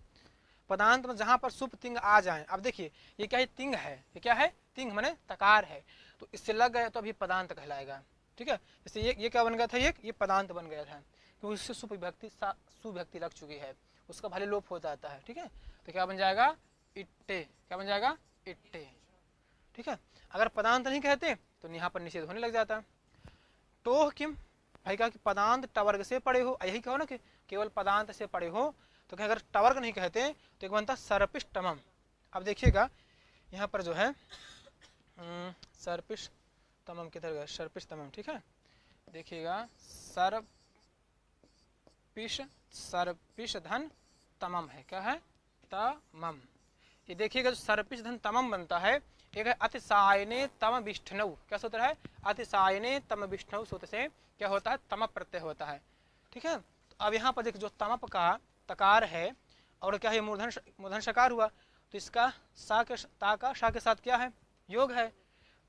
पदांत में जहाँ पर सुप तिंग आ जाए, अब देखिए ये क्या है? तिंग है। ये क्या है? तिंग माने तकार है, तो इससे लग गया तो अभी पदांत कहलाएगा। ठीक है। जैसे ये क्या बन गया था? ये पदांत बन गया था, क्योंकि इससे सुविभक्ति लग चुकी है, उसका भले लोप हो जाता है। ठीक है। तो क्या बन जाएगा? इट्टे। क्या बन जाएगा? इट्टे। ठीक है। अगर पदांत नहीं कहते तो यहाँ पर निषेध होने लग जाता। टोह किम, भाई कहा कि पदांत टवर्ग से पड़े हो, यही कहो ना कि केवल पदांत से पड़े हो, तो क्या अगर टवर्ग नहीं कहते तो एक बनता सर्पिष्टमम। अब देखिएगा यहाँ पर जो है सर्पिष्टमम किधर गया? सर्पिष्टमम। ठीक है। देखिएगा, सर्पिष धन तमम है। क्या है? तमम। ये देखिएगा, जो सर्पिष धन तमम बनता है, एक है अतिसायने तम विष्णु। क्या सूत्र है? अतिसायने तम विष्णु सूत्र से क्या होता है? तम प्रत्यय होता है। ठीक है। तो अब यहाँ पर देखिए, जो तमप का तकार है और क्या है? मूर्धन शकार हुआ, तो इसका ता का शा के साथ क्या है? योग है।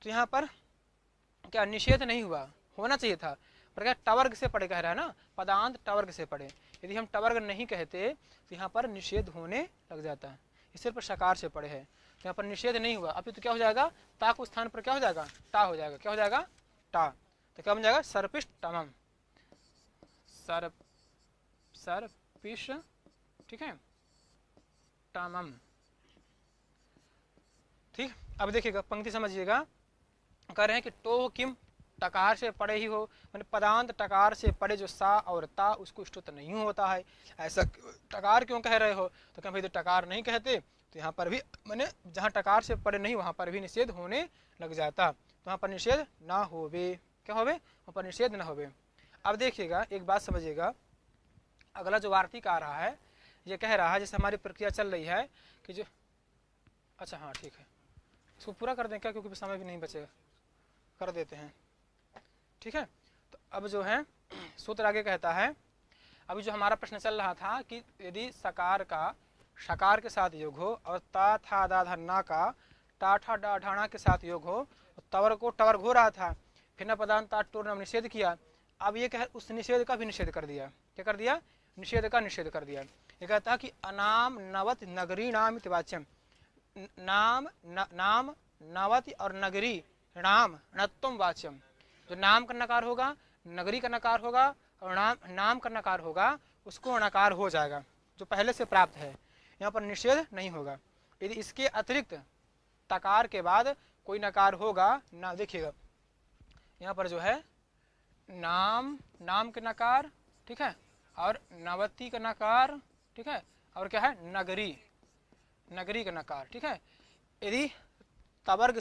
तो यहाँ पर क्या निषेध नहीं हुआ? होना चाहिए था, पर क्या टवर्ग से पड़े कह रहा है ना, पदांत टवर्ग से पड़े। यदि हम टवर्ग नहीं कहते तो यहाँ पर निषेध होने लग जाता है। इस सिर्फ शकार से पड़े है, तो यहाँ पर निषेध नहीं हुआ। अभी तो क्या हो जाएगा? ता को स्थान पर क्या हो जाएगा? टा हो जाएगा। क्या हो जाएगा? टा। तो क्या बन जाएगा? सर्पिष्टमम। सर्पिष, ठीक है, टमम। ठीक। अब देखिएगा, पंक्ति समझिएगा, कह रहे हैं कि टोह किम, टकार से पड़े ही हो, मैंने पदांत टकार से पड़े जो सा और ता, उसको ष्टुत नहीं होता है। ऐसा टकार क्यों कह रहे हो? तो क्या भाई तो टकार नहीं कहते तो यहाँ पर भी मैंने जहाँ टकार से पड़े नहीं वहाँ पर भी निषेध होने लग जाता, तो वहाँ पर निषेध ना होवे। क्या होवे? वहाँ पर निषेध ना होवे। अब देखिएगा, एक बात समझिएगा, अगला जो वार्तिक आ रहा है ये कह रहा है, जैसे हमारी प्रक्रिया चल रही है कि जो, अच्छा हाँ ठीक है, इसको पूरा कर दें क्या, क्योंकि समय भी नहीं बचेगा, कर देते हैं। ठीक है। तो अब जो है सूत्र आगे कहता है, अभी जो हमारा प्रश्न चल रहा था कि यदि सकार का शकार के साथ योग हो और ता था दा धन्ना का टा ठा डा ढाणा के साथ योग हो, तो तवर को टवर्ग हो रहा था, फिर न पदांत ता टोर नाम निषेध किया। अब ये कह उस निषेध का भी निषेध कर दिया। क्या कर दिया? निषेध का निषेध कर दिया। ये कहता है कि अनाम नवत नगरी नाम वाच्यम, नाम नाम नवति और नगरी नाम नत्वम वाच्यम। जो नाम का नकार होगा, नगरी का नकार होगा और नाम का नकार होगा, उसको नकार हो जाएगा जो पहले से प्राप्त है। यहाँ पर निषेध नहीं होगा। यदि इसके अतिरिक्त तकार के बाद कोई नकार होगा ना, देखिएगा यहाँ पर जो है नाम के नकार, ठीक है, और नवती का नकार, ठीक है, और क्या है? नगरी का नकार। ठीक है। यदि टवर्ग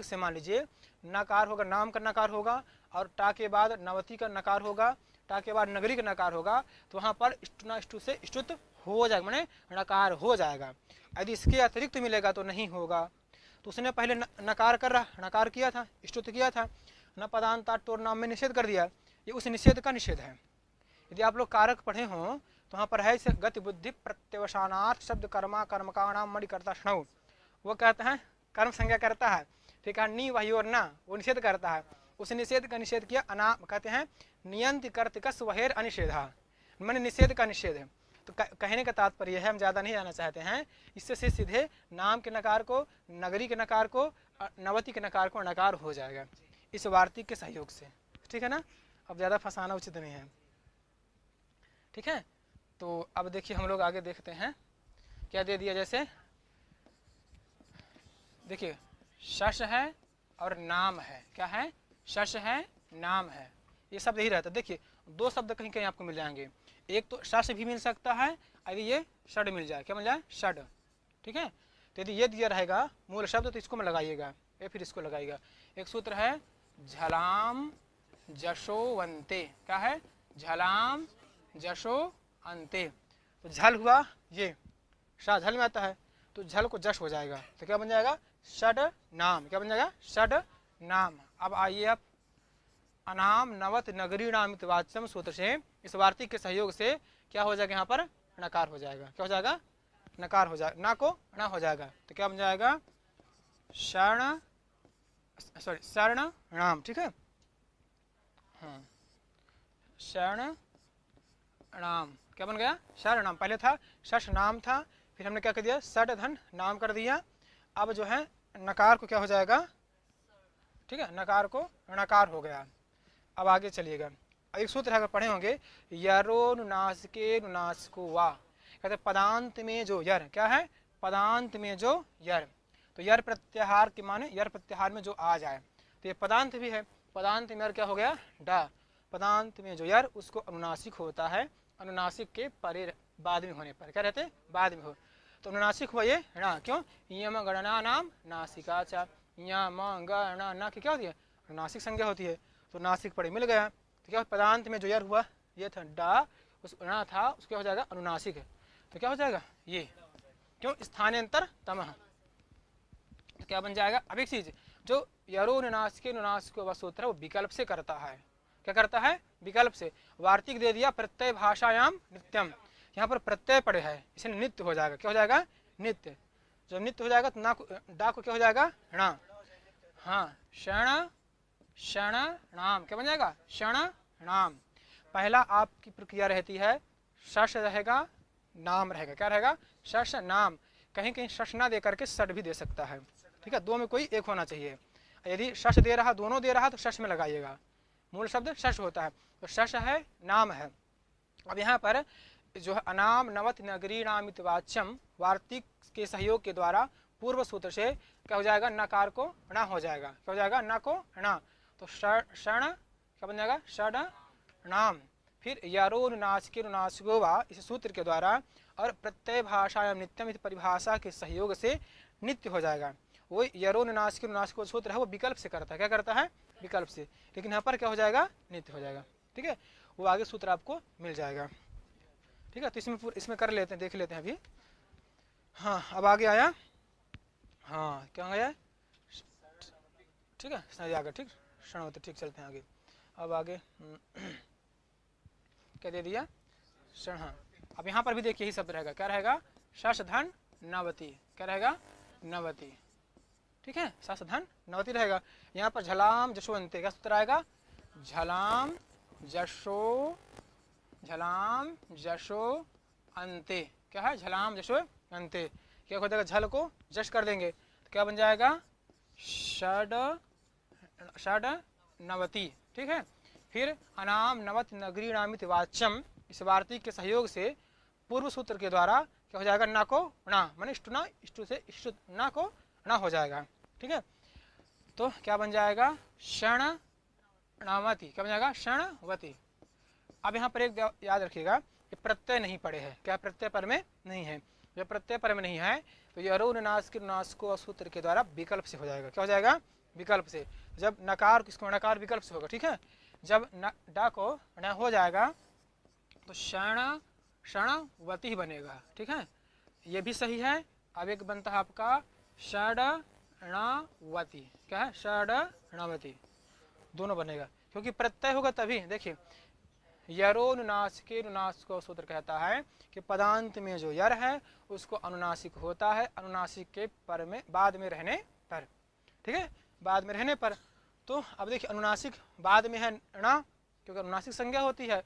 से मान लीजिए नकार होगा, नाम का नकार होगा और टा के बाद नवती का नकार होगा, टा के बाद नगरी का नकार होगा, तो वहाँ पर ष्टु से ष्टुत हो जाएगा, माने नकार हो जाएगा। यदि इसके अतिरिक्त मिलेगा तो नहीं होगा। तो उसने पहले नकार किया था, ष्टुत किया था, न पदांता टोर नाम में निषेध कर दिया। ये उस निषेध का निषेध है। यदि आप लोग कारक पढ़े हों तो वहाँ पर है गति बुद्धि प्रत्यवसानार्थ शब्द कर्मा कर्मकाणाम मणिकर्ता स्णव, वो कहता है कर्म संज्ञा करता है। ठीक है। नी वही और ना, वो निषेध करता है। उस निषेध का निषेध किया। अनाम कहते हैं नियंत कर्तिकस वहेर अनिषेधा, मैंने निषेध का निषेध है। तो कहने का तात्पर्य है, हम ज़्यादा नहीं जाना चाहते हैं, इससे से सीधे नाम के नकार को, नगरी के नकार को, नवती के नकार को नकार हो जाएगा इस वार्तिक के सहयोग से। ठीक है ना, अब ज़्यादा फंसाना उचित नहीं है। ठीक है, तो अब देखिए हम लोग आगे देखते हैं क्या दे दिया। जैसे देखिए शश है और नाम है, क्या है, शश है नाम है, ये शब्द यही रहता है। देखिए दो शब्द कहीं कहीं आपको मिल जाएंगे, एक तो शश भी मिल सकता है, यदि ये षड मिल जाए, क्या मिल जाए, षड। ठीक है, तो यदि ये दिया रहेगा मूल शब्द तो इसको में लगाइएगा या फिर इसको लगाइएगा। एक सूत्र है झलाम जशोवंते, क्या है, झलाम जशो अंते। तो झल हुआ, ये शाह झल में आता है, तो झल को जश हो जाएगा, तो क्या बन जाएगा, षड नाम। क्या बन जाएगा, षड नाम। अब आइए आप अनाम नवत नगरी नामित वाच्यम सूत्र से, इस वार्तिक के सहयोग से क्या हो जाएगा, यहाँ पर नकार हो जाएगा। क्या हो जाएगा, नकार हो जाएगा, ना को ना हो जाएगा, तो क्या बन जाएगा, शरण, सॉरी शरण नाम। ठीक है, हाँ शरण नाम, क्या बन गया, शरण नाम। पहले था शश नाम था, फिर हमने क्या कर दिया, षड धन नाम कर दिया। अब जो है नकार को क्या हो जाएगा, ठीक है, नकार को नकार हो गया। अब आगे चलिएगा, एक सूत्र अगर पढ़े होंगे, यरो नुनासिके नुनासिको वा, कहते पदांत में जो यर, क्या है, पदांत में जो यर, तो यर प्रत्याहार के माने यर प्रत्याहार में जो आ जाए, तो ये पदांत भी है, पदांत में यर क्या हो गया, डा, पदांत में जो यर उसको अनुनासिक होता है, अनुनासिक के परे बाद में होने पर, क्या रहते हैं, बाद में हो, तो अनुनासिक हुआ ये ना, क्यों, यम गणना नाम नासिका चा, यम गणना ना की क्या होती है, अनुनासिक संज्ञा होती है, तो नासिक पड़े मिल गया, तो क्या पदांत में जो यर हुआ ये था डा, उस ना था उसके हो जाएगा अनुनासिक है, तो क्या हो जाएगा ये, क्यों, स्थानांतर तमह, तो क्या बन जाएगा। अब एक चीज, जो यरो नुनासिके नुनासिको व सूत्र है वो विकल्प से करता है, क्या करता है, विकल्प से। वार्तिक दे दिया प्रत्यय भाषायाम नित्यम, यहाँ पर प्रत्यय पड़े है, इसलिए नित्य हो जाएगा, क्या हो जाएगा, नित्य। जब नित्य हो जाएगा तो ना डा को क्या हो जाएगा, णा, हाँ शरण, शरण नाम, क्या बन जाएगा, शरण नाम। पहला आपकी प्रक्रिया रहती है, शश रहेगा नाम रहेगा, क्या रहेगा, शश नाम, कहीं कहीं शश ना दे करके षड भी दे सकता है। ठीक है, दो में कोई एक होना चाहिए, यदि शश दे रहा, दोनों दे रहा तो शश में लगाइएगा, मूल शब्द शश होता है, तो शश है नाम है। अब यहाँ पर जो है अनाम नवत नगरी नामित वाच्यम, वार्तिक के सहयोग के द्वारा पूर्व सूत्र से क्या हो जाएगा, नकार को णा हो जाएगा, क्या हो जाएगा, ना को णा, तो शरण क्या बन जाएगा, षड नाम। फिर यरो नुनासिके नुनासिको वा, इस सूत्र के द्वारा और प्रत्यय भाषायाम नित्यम इस परिभाषा के सहयोग से नित्य हो जाएगा। वो यरो नुनासिके नुनासिको सूत्र है वो विकल्प से करता है, क्या करता है, विकल्प से, लेकिन यहाँ पर क्या हो जाएगा, नित्य हो जाएगा। ठीक है, वो आगे सूत्र आपको मिल जाएगा। ठीक है, तो इसमें कर लेते हैं, देख लेते हैं अभी। हाँ अब आगे आया, हाँ क्या गया, ठीक है सही आ गया, ठीक क्षणवत, ठीक चलते हैं आगे। अब आगे क्या दे दिया, क्षण, हाँ अब यहाँ पर भी देखिए यही शब्द रहेगा, क्या रहेगा, शश धन नवती, क्या रहेगा, नवती। ठीक है, शश धन नवती रहेगा। यहाँ पर झलाम जशोवंते, क्या सूत्र आएगा, झलाम जशो, झलाम जशो अंते, क्या है, झलाम जशो अंते, क्या हो जाएगा, झल को जश कर देंगे, तो क्या बन जाएगा, षड, षड नवती। ठीक है, फिर अनाम नवत नगरी नामित वाच्यम, इस वार्तिक के सहयोग से पूर्व सूत्र के द्वारा क्या हो जाएगा, ना को ना, माने इष्टुना, इष्टु से इष्टु, ना को ना हो जाएगा। ठीक है, तो क्या बन जाएगा, क्षण नामती, क्या बन जाएगा, क्षणवती। अब यहाँ पर एक याद रखिएगा, ये प्रत्यय नहीं पड़े हैं, क्या प्रत्यय पर में नहीं है, जब प्रत्यय पर में नहीं है तो ये अरो नाश के नाश को सूत्र के द्वारा विकल्प से हो जाएगा, क्या हो जाएगा, विकल्प से। जब नकार किसको, नकार विकल्प से होगा। ठीक है, जब डा को न हो जाएगा तो क्षण, क्षणवती बनेगा। ठीक है, ये भी सही है। अब एक बनता है आपका षडणावती, क्या है, षडणावती, दोनों बनेगा, क्योंकि प्रत्यय होगा तभी। देखिए यरो नुनासिके नुनासिको सूत्र कहता है कि पदांत में जो यर है उसको अनुनासिक होता है, अनुनासिक के पर में बाद में रहने पर। ठीक है, बाद में रहने पर। तो अब देखिए अनुनासिक बाद में है णा, क्योंकि अनुनासिक संज्ञा होती है,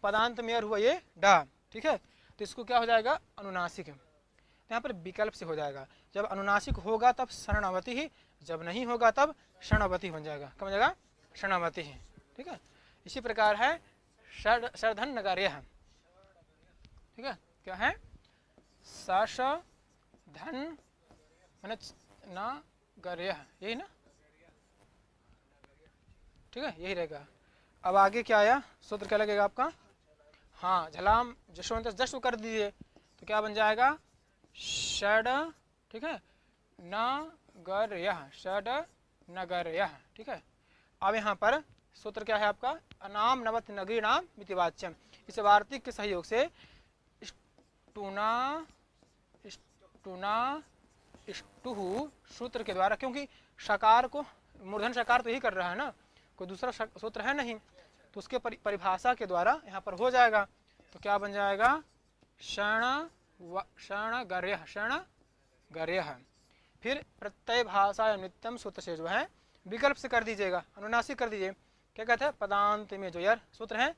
पदांत में यर हुआ ये डा। ठीक है, तो तो इसको क्या हो जाएगा, अनुनासिक। तो यहाँ पर विकल्प से हो जाएगा। जब अनुनासिक होगा तब शरणावती ही, जब नहीं होगा तब शरणावती बन जाएगा। क्या बन जाएगा, शरणावती ही। ठीक है, इसी प्रकार है शरधन नगर्य। ठीक है, क्या है, सश धन नगर्य, यही ना, ठीक है, यही रहेगा। अब आगे क्या आया, सूत्र क्या लगेगा आपका, हाँ झलाम जशवंत जश्व कर दीजिए तो क्या बन जाएगा, षड, ठीक है, नगर्य, षड नगर्य। ठीक है, अब यहाँ पर सूत्र क्या है आपका, अनाम नवत नगरी नाम मितिवाच्यम। इस वार्तिक के सहयोग से टुहु सूत्र के द्वारा, क्योंकि शकार को मूर्धन शकार तो यही कर रहा है ना, कोई दूसरा सूत्र है नहीं, तो उसके परिभाषा के द्वारा यहाँ पर हो जाएगा। तो क्या बन जाएगा, शरणगर्य। फिर प्रत्यय भाषा नित्यम सूत्र से जो है विकल्प से कर दीजिएगा, अनुनासिक कर दीजिए। क्या कहते हैं, पदांत में जो यार सूत्र है,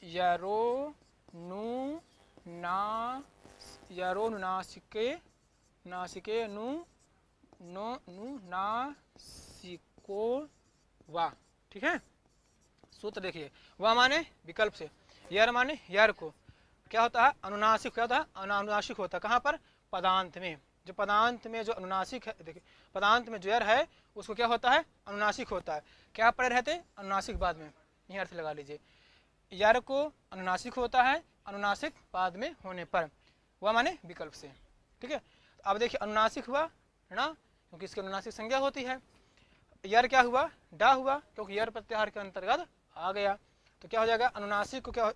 यरो नु ना, यरो नासिके नासिके नु नो नु नासिको वा। ठीक है, सूत्र देखिए, वह माने विकल्प से, यर माने यार को क्या होता है, अनुनासिक। क्या होता है, अनुनासिक होता है कहाँ पर, पदांत में। जो पदांत में जो अनुनासिक है, देखिए पदांत में जो यर है उसको क्या होता है, अनुनासिक होता है। क्या पड़े रहते, अनुनासिक बाद में, यही अर्थ लगा लीजिए। यार को अनुनासिक होता है, अनुनासिक बाद में होने पर, वह माने विकल्प से। ठीक है, अब देखिए अनुनासिक हुआ है ना, क्योंकि इसकी अनुनासिक संज्ञा होती है। यार क्या हुआ, डा हुआ, क्योंकि यार प्रत्याहार के अंतर्गत आ गया। तो क्या हो जाएगा, अनुनासिक को क्या,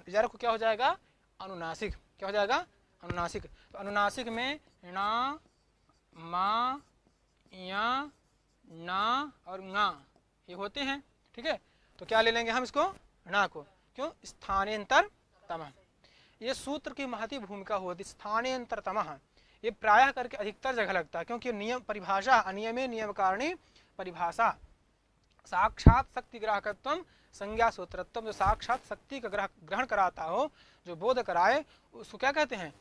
यार को क्या हो जाएगा, अनुनासिक। क्या हो जाएगा, अनुनासिक। तो अनुनासिक में ना, मा, या, ना और ङा ये होते हैं। ठीक है, तो क्या ले लेंगे हम इसको, ना को। क्यों, स्थानांतर तमः, ये सूत्र की महती भूमिका होती। स्थानांतर तमः ये प्रायः करके अधिकतर जगह लगता है, क्योंकि नियम परिभाषा, अनियमे नियम कारणी परिभाषा, साक्षात शक्ति ग्राहकत्व संज्ञा सूत्रत्व, जो साक्षात शक्ति का ग्रहण कराता हो, जो बोध कराए, उसको क्या कहते हैं,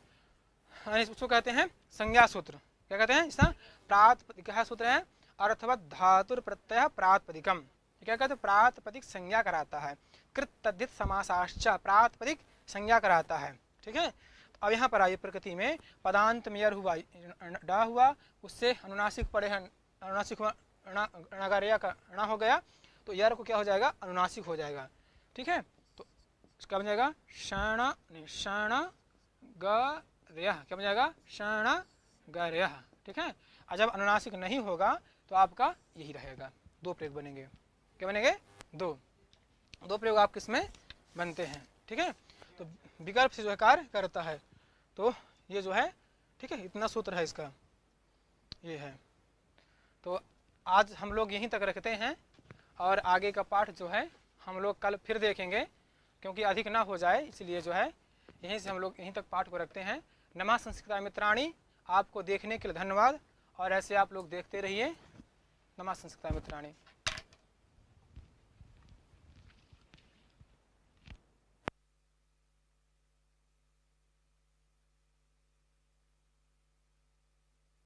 उसको कहते हैं संज्ञा सूत्र। क्या कहते हैं, इसका प्रातिपदिक सूत्र है, अर्थवत धातुर प्रत्यय प्रातिपदिकम। क्या कहते हैं, प्रातिपदिक संज्ञा कराता है। कृत तद्धित समासाश्च प्रातिपदिक संज्ञा कराता है। ठीक है, तो अब यहाँ पर आइए, प्रकृति में पदांत में यर हुआ, डा हुआ, उससे अनुनासिक पड़े हैं, अनुनासिक हुआ, नगर्य का णा हो गया, तो यर को क्या हो जाएगा, अनुनासिक हो जाएगा। ठीक है, तो इसका बन जाएगा शरण गर्य। क्या बन जाएगा, शरण गर्य। ठीक है, और जब अनुनासिक नहीं होगा तो आपका यही रहेगा, दो प्रयोग बनेंगे। क्या बनेंगे, दो प्रयोग आपके इसमें बनते हैं। ठीक है, तो विकल्प से जो है कार्य करता है। तो ये जो है, ठीक है, इतना सूत्र है इसका, ये है। तो आज हम लोग यहीं तक रखते हैं, और आगे का पाठ जो है हम लोग कल फिर देखेंगे, क्योंकि अधिक ना हो जाए, इसलिए जो है यहीं से हम लोग यहीं तक पाठ को रखते हैं। नमः संस्कृता मित्राणि, आपको देखने के लिए धन्यवाद, और ऐसे आप लोग देखते रहिए। नमः संस्कृता मित्राणि।